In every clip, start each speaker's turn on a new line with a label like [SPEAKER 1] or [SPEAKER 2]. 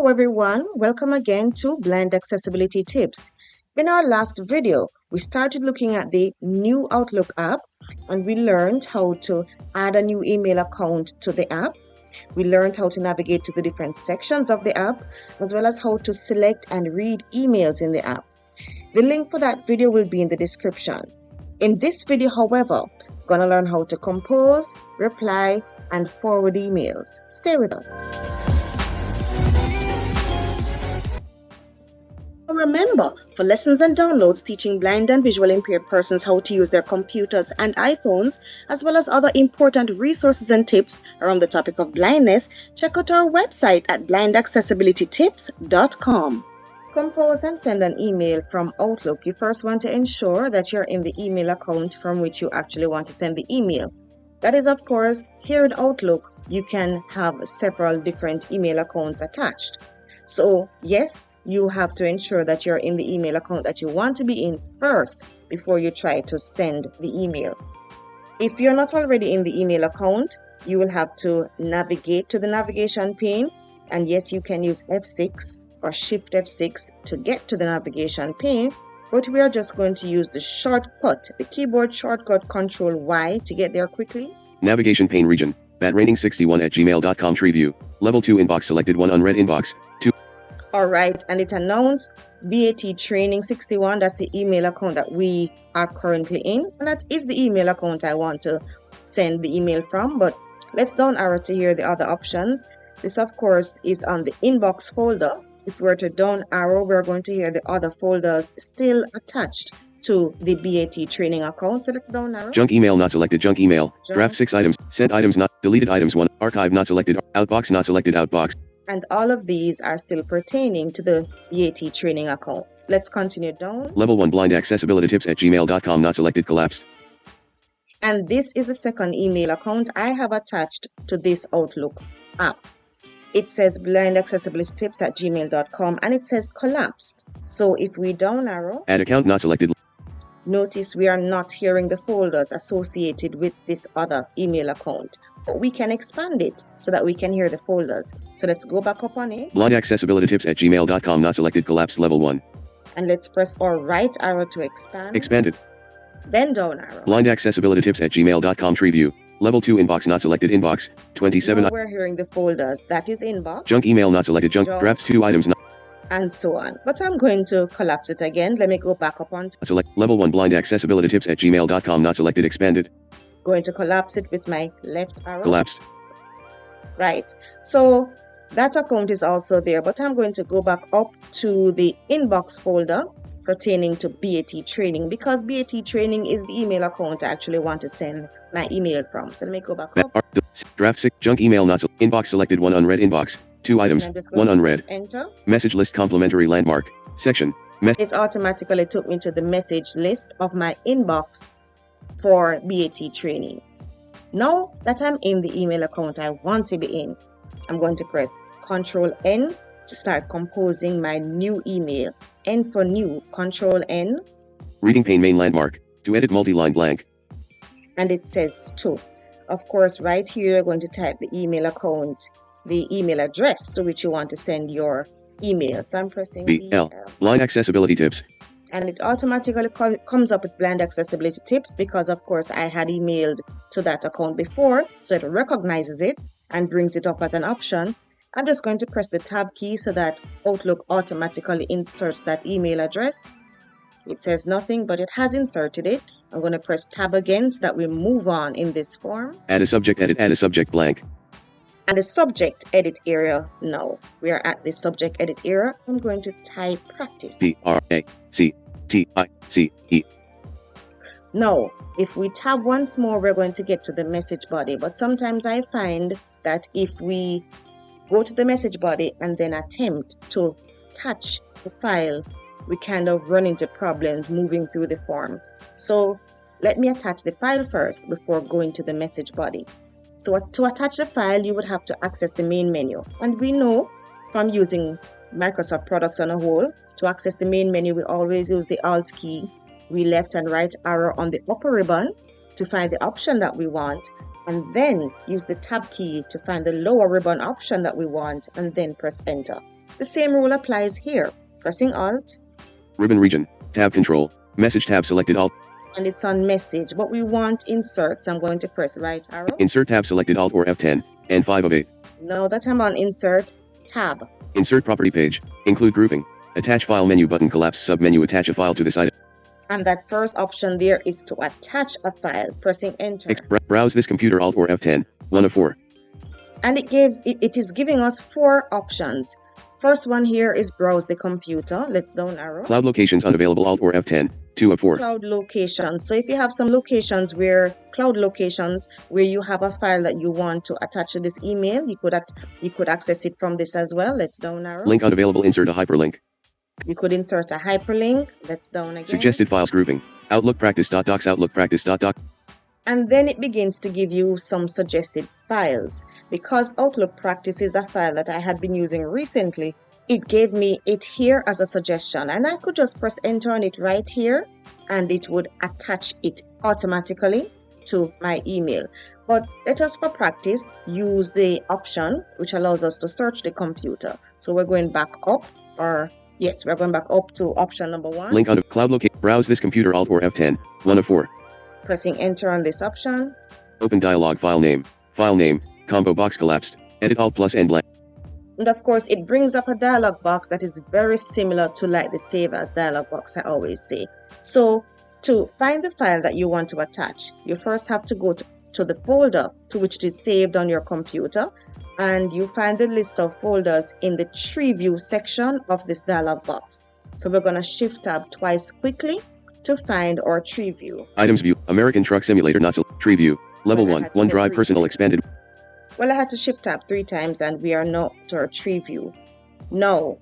[SPEAKER 1] Hello everyone, welcome again to Blind Accessibility Tips. In our last video, we started looking at the new Outlook app and we learned how to add a new email account to the app. We learned how to navigate to the different sections of the app, as well as how to select and read emails in the app. The link for that video will be in the description. In this video, however, we're going to learn how to compose, reply, and forward emails. Stay with us. Remember, for lessons and downloads teaching blind and visually impaired persons how to use their computers and iPhones, as well as other important resources and tips around the topic of blindness, check out our website at blindaccessibilitytips.com. Compose and send an email from Outlook. You first want to ensure that you're in the email account from which you actually want to send the email. That is, of course, here in Outlook, you can have several different email accounts attached. So yes, you have to ensure that you're in the email account that you want to be in first before you try to send the email. If you're not already in the email account, you will have to navigate to the navigation pane. And yes, you can use F6 or Shift F6 to get to the navigation pane, but we are just going to use the shortcut, the keyboard shortcut Control Y to get there quickly.
[SPEAKER 2] Navigation pane region. Bat rating 61 at gmail.com. Tree view. Level 2 inbox selected 1 unread inbox. 2.
[SPEAKER 1] Alright, and it announced BAT Training 61. That's the email account that we are currently in. And that is the email account I want to send the email from. But let's down arrow to hear the other options. This, of course, is on the inbox folder. If we were to down arrow, we're going to hear the other folders still attached to the BAT Training account. So let's down arrow.
[SPEAKER 2] Junk email not selected. Junk email. Draft 6 items. Sent items not. Deleted items 1. Archive not selected. Outbox not selected. Outbox.
[SPEAKER 1] And all of these are still pertaining to the BAT Training account. Let's continue down.
[SPEAKER 2] Level 1 blind accessibility tips at gmail.com not selected. Collapsed.
[SPEAKER 1] And this is the second email account I have attached to this Outlook app. It says blind accessibility tips at gmail.com and it says collapsed. So if we down arrow,
[SPEAKER 2] Add account not selected.
[SPEAKER 1] notice we are not hearing the folders associated with this other email account. But we can expand it so that we can hear the folders. So let's go back up on it.
[SPEAKER 2] Blind accessibility tips at gmail.com not selected. Collapsed. Level 1.
[SPEAKER 1] And let's press our right arrow to expand.
[SPEAKER 2] Expanded.
[SPEAKER 1] Then down arrow.
[SPEAKER 2] Blind accessibility tips at gmail.com. Tree view. Level 2 inbox not selected. Inbox 27.
[SPEAKER 1] Now we're hearing the folders. That is inbox.
[SPEAKER 2] Junk email not selected. Junk drafts 2 items not
[SPEAKER 1] and so on. But I'm going to collapse it again. Let me go back up on
[SPEAKER 2] select. Level 1 blind accessibility tips at gmail.com not selected. Expanded.
[SPEAKER 1] Going to collapse it with my left arrow.
[SPEAKER 2] Collapsed.
[SPEAKER 1] Right. So that account is also there, but I'm going to go back up to the inbox folder pertaining to BAT Training because BAT Training is the email account I actually want to send my email from. So let me go back up.
[SPEAKER 2] Draft 6 junk email not inbox selected 1 unread inbox 2 items 1 unread
[SPEAKER 1] enter.
[SPEAKER 2] Message list complimentary landmark section.
[SPEAKER 1] It automatically took me to the message list of my inbox for BAT Training. Now that I'm in the email account I want to be in, I'm going to press Ctrl N to start composing my new email. N for new, Ctrl N.
[SPEAKER 2] Reading pane main landmark. To edit multi-line blank.
[SPEAKER 1] And it says to. Of course, right here you're going to type the email account, the email address to which you want to send your email. So I'm pressing
[SPEAKER 2] BL. Blind accessibility tips.
[SPEAKER 1] And it automatically comes up with blind accessibility tips because, of course, I had emailed to that account before. So it recognizes it and brings it up as an option. I'm just going to press the tab key so that Outlook automatically inserts that email address. It says nothing, but it has inserted it. I'm going to press tab again so that we move on in this form.
[SPEAKER 2] Add a subject edit, add a subject blank.
[SPEAKER 1] And the subject edit area now. We are at the subject edit area. I'm going to type practice.
[SPEAKER 2] PRACTICE.
[SPEAKER 1] Now, if we tab once more, we're going to get to the message body. But sometimes I find that if we go to the message body and then attempt to touch the file, we kind of run into problems moving through the form. So let me attach the file first before going to the message body. So to attach the file, you would have to access the main menu. And we know from using Microsoft products on a whole, to access the main menu, we always use the Alt key. We left and right arrow on the upper ribbon to find the option that we want, and then use the tab key to find the lower ribbon option that we want, and then press enter. The same rule applies here. Pressing Alt.
[SPEAKER 2] Ribbon region. Tab control. Message tab selected Alt.
[SPEAKER 1] And it's on message, but we want insert, so I'm going to press right arrow.
[SPEAKER 2] Insert tab selected Alt or F10, and 5 of 8.
[SPEAKER 1] Now that I'm on insert, tab.
[SPEAKER 2] Insert property page. Include grouping. Attach file menu button collapse sub-menu attach a file to this item.
[SPEAKER 1] And that first option there is to attach a file. Pressing enter.
[SPEAKER 2] Browse this computer Alt or F10, 1 of 4.
[SPEAKER 1] And it is giving us 4 options. First one here is browse the computer. Let's down arrow.
[SPEAKER 2] Cloud locations unavailable Alt or F10, 2 of 4.
[SPEAKER 1] Cloud locations. So if you have some cloud locations where you have a file that you want to attach to this email, you could access it from this as well. Let's down arrow.
[SPEAKER 2] Link unavailable, insert a hyperlink.
[SPEAKER 1] You could insert a hyperlink. Let's down again.
[SPEAKER 2] Suggested files grouping. Outlook practice.docs, Outlook practice.doc.
[SPEAKER 1] And then it begins to give you some suggested files. Because Outlook Practice is a file that I had been using recently, it gave me it here as a suggestion. And I could just press enter on it right here, and it would attach it automatically to my email. But let us, for practice, use the option which allows us to search the computer. So we're going back up, we're going back up to option number 1.
[SPEAKER 2] Link on cloud locate. Browse this computer Alt or F10, 1 of 4.
[SPEAKER 1] Pressing enter on this option.
[SPEAKER 2] Open dialog file name, combo box collapsed, edit Alt plus N blank.
[SPEAKER 1] And of course, it brings up a dialog box that is very similar to like the save as dialog box I always say. So to find the file that you want to attach, you first have to go to the folder to which it is saved on your computer, and you find the list of folders in the tree view section of this dialog box. So we're going to shift tab twice quickly to find our tree view.
[SPEAKER 2] Items view, American Truck Simulator not tree view, level 1, OneDrive personal expanded.
[SPEAKER 1] Well, I had to shift tab 3 times and we are now to our tree view. Now,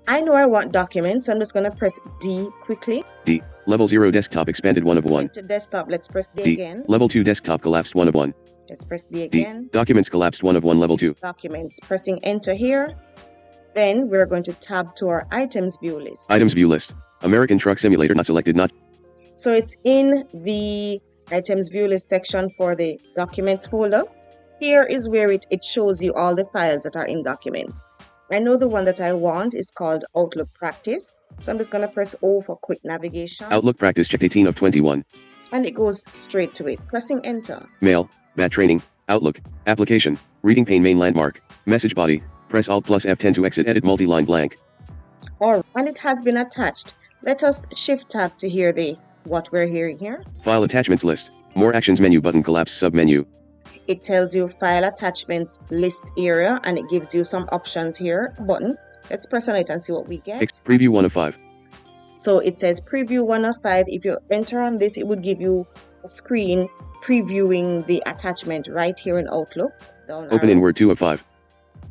[SPEAKER 1] I know I want documents, so I'm just going to press D quickly.
[SPEAKER 2] D, level 0 desktop expanded 1 of 1.
[SPEAKER 1] To desktop, let's press D again.
[SPEAKER 2] Level 2 desktop collapsed 1 of 1.
[SPEAKER 1] Let's press D again.
[SPEAKER 2] D, documents collapsed 1 of 1 level 2.
[SPEAKER 1] Documents, pressing enter here. Then we're going to tab to our items view list.
[SPEAKER 2] Items view list. American Truck Simulator not selected not.
[SPEAKER 1] So it's in the items view list section for the documents folder. Here is where it shows you all the files that are in documents. I know the one that I want is called Outlook Practice. So I'm just going to press O for quick navigation.
[SPEAKER 2] Outlook Practice checked 18 of 21.
[SPEAKER 1] And it goes straight to it. Pressing enter.
[SPEAKER 2] Mail, BAT training, Outlook, application, reading pane main landmark, message body. Press Alt plus F10 to exit edit multi-line blank.
[SPEAKER 1] And it has been attached. Let us shift tab to hear what we're hearing here.
[SPEAKER 2] File attachments list. More actions menu button collapse sub-menu.
[SPEAKER 1] It tells you file attachments list area, and it gives you some options here button. Let's press on it and see what we get.
[SPEAKER 2] Preview 1 of 5.
[SPEAKER 1] So it says preview 1 of 5. If you enter on this, it would give you a screen previewing the attachment right here in Outlook.
[SPEAKER 2] Open in Word 2 of 5.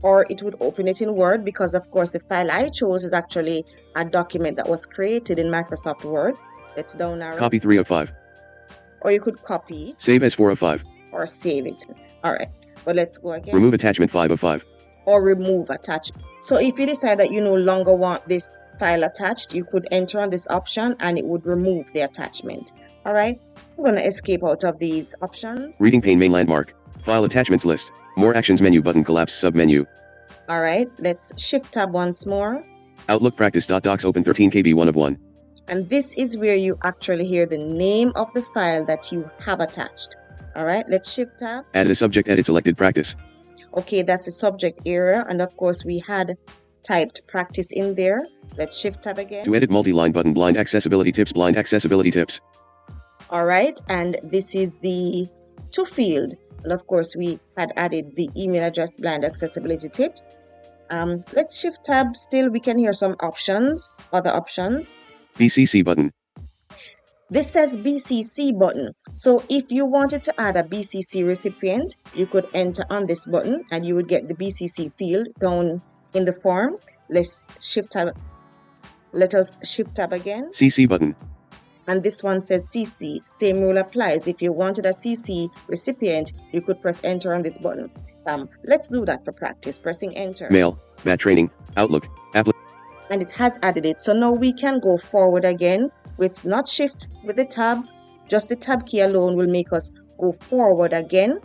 [SPEAKER 1] Or it would open it in Word, because of course the file I chose is actually a document that was created in Microsoft Word. Let's down arrow.
[SPEAKER 2] Copy 3 of 5.
[SPEAKER 1] Or you could copy.
[SPEAKER 2] Save as 4 of 5.
[SPEAKER 1] Or save it. Alright, but let's go again.
[SPEAKER 2] Remove attachment 5 of 5.
[SPEAKER 1] Or remove attachment. So if you decide that you no longer want this file attached, you could enter on this option and it would remove the attachment. Alright, I'm going to escape out of these options.
[SPEAKER 2] Reading pane main landmark. File attachments list. More actions menu button collapse sub-menu.
[SPEAKER 1] Alright, let's shift tab once more.
[SPEAKER 2] Outlook practice.docs open 13 KB 1 of 1.
[SPEAKER 1] And this is where you actually hear the name of the file that you have attached. Alright, let's shift tab.
[SPEAKER 2] Add a subject edit selected practice.
[SPEAKER 1] Okay, that's a subject area, and of course we had typed practice in there. Let's shift tab again.
[SPEAKER 2] To edit multi-line button blind accessibility tips, blind accessibility tips.
[SPEAKER 1] Alright, and this is the to field. And of course we had added the email address, blind accessibility tips. Let's shift tab. Still we can hear some options, other options.
[SPEAKER 2] BCC button.
[SPEAKER 1] This says BCC button. So if you wanted to add a BCC recipient, you could enter on this button and you would get the BCC field down in the form. Let's shift tab. Let us shift tab again.
[SPEAKER 2] CC button.
[SPEAKER 1] And this one says CC. Same rule applies. If you wanted a CC recipient, you could press enter on this button. Let's do that for practice. Pressing enter.
[SPEAKER 2] Mail, BAT training, Outlook,
[SPEAKER 1] and it has added it. So now we can go forward again with not shift with the tab. Just the tab key alone will make us go forward again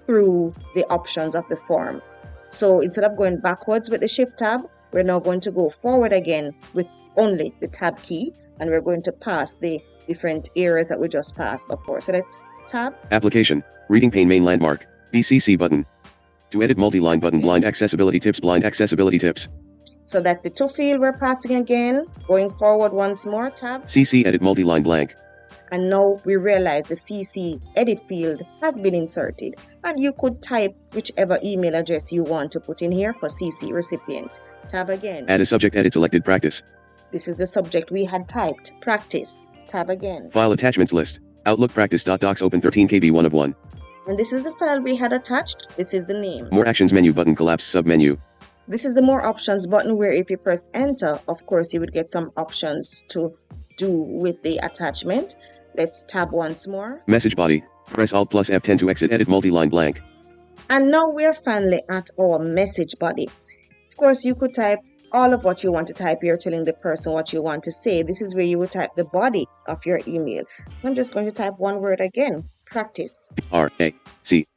[SPEAKER 1] through the options of the form. So instead of going backwards with the shift tab, we're now going to go forward again with only the tab key, and we're going to pass the different areas that we just passed, of course. So let's tab.
[SPEAKER 2] Application. Reading pane main landmark. BCC button. To edit multi-line button. Blind accessibility tips. Blind accessibility tips.
[SPEAKER 1] So that's the to field we're passing again. Going forward once more, tab.
[SPEAKER 2] CC edit multi-line blank.
[SPEAKER 1] And now we realize the CC edit field has been inserted. And you could type whichever email address you want to put in here for CC recipient. Tab again.
[SPEAKER 2] Add a subject, edit selected practice.
[SPEAKER 1] This is the subject we had typed. Practice. Tab again.
[SPEAKER 2] File attachments list. Outlook practice.docs open 13 KB 1 of 1.
[SPEAKER 1] And this is the file we had attached. This is the name.
[SPEAKER 2] More actions menu button collapse sub-menu.
[SPEAKER 1] This is the more options button where if you press enter, of course, you would get some options to do with the attachment. Let's tab once more.
[SPEAKER 2] Message body. Press Alt plus F10 to exit edit multi-line blank.
[SPEAKER 1] And now we're finally at our message body. Of course, you could type all of what you want to type here, telling the person what you want to say. This is where you would type the body of your email. I'm just going to type one word again. Practice.
[SPEAKER 2] R-A-C-T-I-C-E.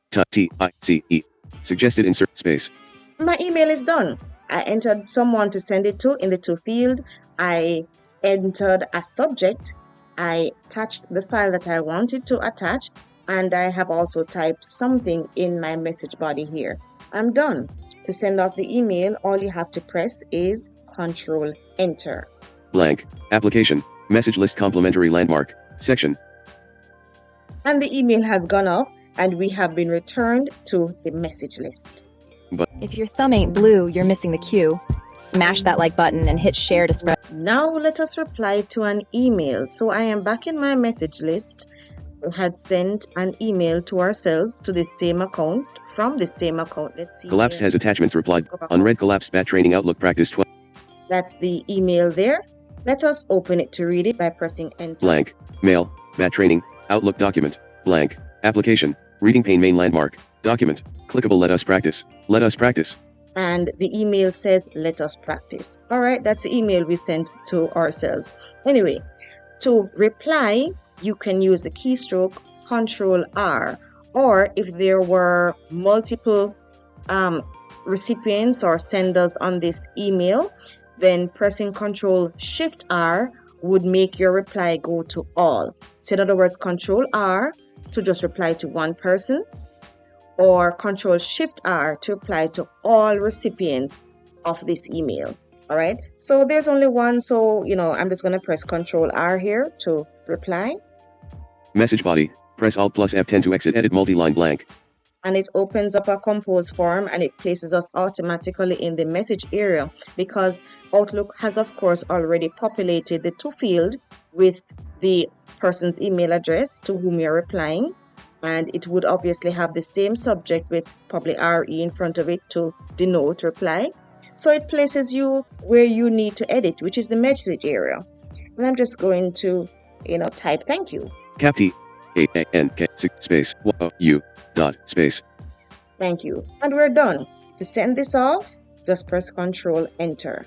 [SPEAKER 2] Suggested insert space.
[SPEAKER 1] My email is done. I entered someone to send it to in the to field. I entered a subject. I attached the file that I wanted to attach, and I have also typed something in my message body here. I'm done. To send off the email, all you have to press is Control Enter.
[SPEAKER 2] Blank. Application. Message list complementary landmark. Section.
[SPEAKER 1] And the email has gone off, and we have been returned to the message list.
[SPEAKER 3] If your thumb ain't blue, you're missing the cue. Smash that like button and hit share to spread.
[SPEAKER 1] Now let us reply to an email. So I am back in my message list. We had sent an email to ourselves to the same account, from the same account. Let's see.
[SPEAKER 2] Collapsed has attachments replied. Unread collapsed bat training Outlook practice 12.
[SPEAKER 1] That's the email there. Let us open it to read it by pressing enter.
[SPEAKER 2] Blank. Mail. Bat training. Outlook document. Blank. Application. Reading pane main landmark. Document. Clickable let us practice. Let us practice.
[SPEAKER 1] And the email says, let us practice. All right, that's the email we sent to ourselves. Anyway, to reply, you can use the keystroke Control R. Or if there were multiple recipients or senders on this email, then pressing Control Shift R would make your reply go to all. So in other words, Control R to just reply to one person, or Control Shift R to reply to all recipients of this email. All right, so there's only one, so I'm just going to press Control R here to reply.
[SPEAKER 2] Message body. Press Alt plus F10 to exit edit multi-line blank.
[SPEAKER 1] And it opens up a compose form, and it places us automatically in the message area, because Outlook has of course already populated the to field with the person's email address to whom you're replying, and it would obviously have the same subject with probably RE in front of it to denote reply. So it places you where you need to edit, which is the message area. And I'm just going to type thank you.
[SPEAKER 2] Cap T A-N-K space U dot space.
[SPEAKER 1] Thank you. And we're done. To send this off, just press Control Enter.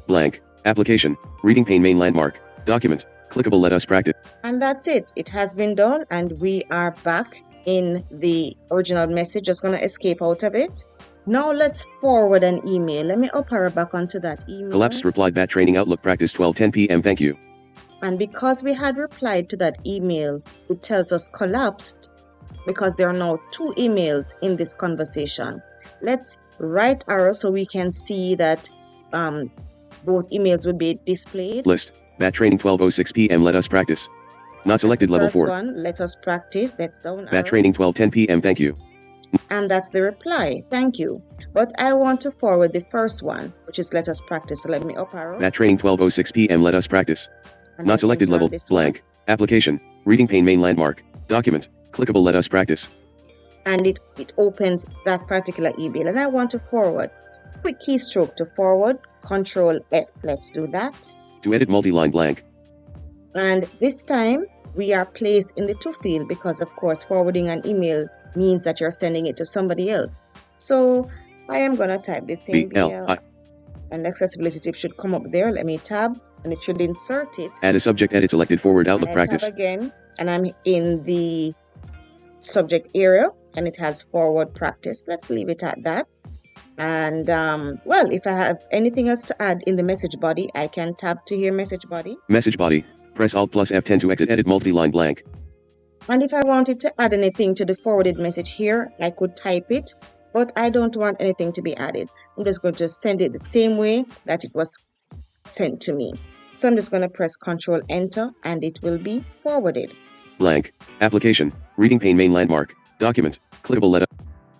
[SPEAKER 2] Blank. Application. Reading pane main landmark. Document. Clickable let us practice.
[SPEAKER 1] And that's it. It has been done, and we are back in the original message. Just going to escape out of it. Now let's forward an email. Let me up her back onto that email.
[SPEAKER 2] Collapsed replied bat training Outlook practice 12:10 p.m. Thank you.
[SPEAKER 1] And because we had replied to that email, it tells us collapsed because there are now two emails in this conversation. Let's right arrow so we can see that both emails will be displayed.
[SPEAKER 2] List. Bat training 12:06 p.m. Let us practice. Not selected level 4.
[SPEAKER 1] One, let us practice. That's down arrow.
[SPEAKER 2] Bat training 12:10 p.m. Thank you.
[SPEAKER 1] And that's the reply. Thank you. But I want to forward the first one, which is let us practice. So let me up arrow.
[SPEAKER 2] Bat training 12:06 p.m. Let us practice.
[SPEAKER 1] And
[SPEAKER 2] Not selected level blank. Application. Reading pane main landmark. Document. Clickable let us practice.
[SPEAKER 1] And it opens that particular email. And I want to forward. Quick keystroke to forward. Control F. Let's do that.
[SPEAKER 2] To edit multi-line blank.
[SPEAKER 1] And this time we are placed in the to field because of course forwarding an email means that you're sending it to somebody else. So I am going to type the same BL. And accessibility tip should come up there. Let me tab. And it should insert it.
[SPEAKER 2] Add a subject edit selected forward Outlook practice.
[SPEAKER 1] Tab again, and I'm in the subject area, and it has forward practice. Let's leave it at that. And well, if I have anything else to add in the message body, I can tap to here message body.
[SPEAKER 2] Message body. Press Alt plus F10 to exit edit multi-line blank.
[SPEAKER 1] And if I wanted to add anything to the forwarded message here, I could type it, but I don't want anything to be added. I'm just going to send it the same way that it was sent to me. So I'm just going to press Ctrl Enter and it will be forwarded.
[SPEAKER 2] Blank. Application. Reading pane main landmark. Document. Clickable letter.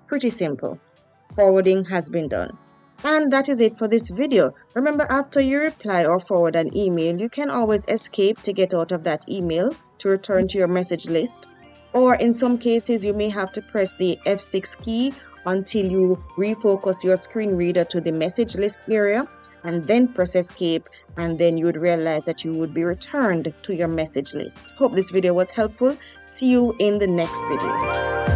[SPEAKER 1] Pretty simple. Forwarding has been done. And that is it for this video. Remember, after you reply or forward an email, you can always escape to get out of that email to return to your message list. Or in some cases, you may have to press the F6 key until you refocus your screen reader to the message list area, and then press escape, and then you would realize that you would be returned to your message list. Hope this video was helpful. See you in the next video.